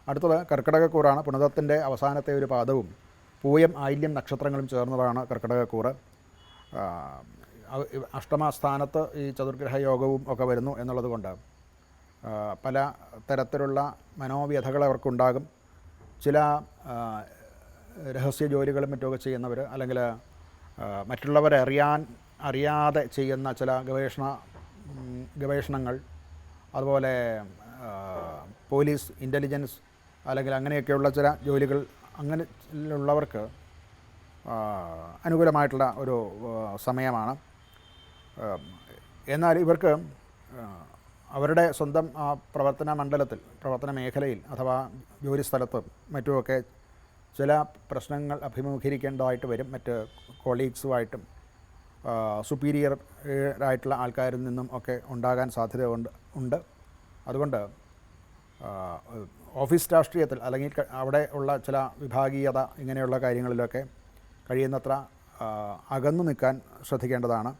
അടുത്തത് കർക്കിടകക്കൂറാണ്. പുണർദത്തിൻ്റെ അവസാനത്തെ ഒരു പാദവും പൂയം ആയില്യം നക്ഷത്രങ്ങളും ചേർന്നതാണ് കർക്കിടകക്കൂറ്. അഷ്ടമസ്ഥാനത്ത് ഈ ചതുർഗ്രഹ യോഗവും ഒക്കെ വരുന്നു എന്നുള്ളത് കൊണ്ട് പല തരത്തിലുള്ള മനോവ്യഥകൾ അവർക്കുണ്ടാകും. ചില രഹസ്യ ജോലികളും മറ്റുമൊക്കെ ചെയ്യുന്നവർ, അല്ലെങ്കിൽ മറ്റുള്ളവരെ അറിയാതെ ചെയ്യുന്ന ചില ഗവേഷണങ്ങൾ, അതുപോലെ പോലീസ്, ഇൻ്റലിജൻസ് അല്ലെങ്കിൽ അങ്ങനെയൊക്കെയുള്ള ചില ജോലികൾ, അങ്ങനെയുള്ളവർക്ക് അനുകൂലമായിട്ടുള്ള ഒരു സമയമാണ്. എന്നാൽ ഇവർക്ക് അവരുടെ സ്വന്തം പ്രവർത്തന മണ്ഡലത്തിൽ, പ്രവർത്തന മേഖലയിൽ അഥവാ ജോലിസ്ഥലത്ത് മറ്റുമൊക്കെ ചില പ്രശ്നങ്ങൾ അഭിമുഖീകരിക്കേണ്ടതായിട്ട് വരും. മറ്റ് കൊളീഗ്സുമായിട്ടും സുപ്പീരിയർ ആയിട്ടുള്ള ആൾക്കാരിൽ നിന്നും ഒക്കെ ഉണ്ടാകാൻ സാധ്യത ഉണ്ട്. അതുകൊണ്ട് ഓഫീസ് രാഷ്ട്രീയത്തിൽ അല്ലെങ്കിൽ അവിടെ ഉള്ള ചില വിഭാഗീയത ഇങ്ങനെയുള്ള കാര്യങ്ങളിലൊക്കെ കഴിയുന്നത്ര അകന്നു നിൽക്കാൻ ശ്രദ്ധിക്കേണ്ടതാണ്.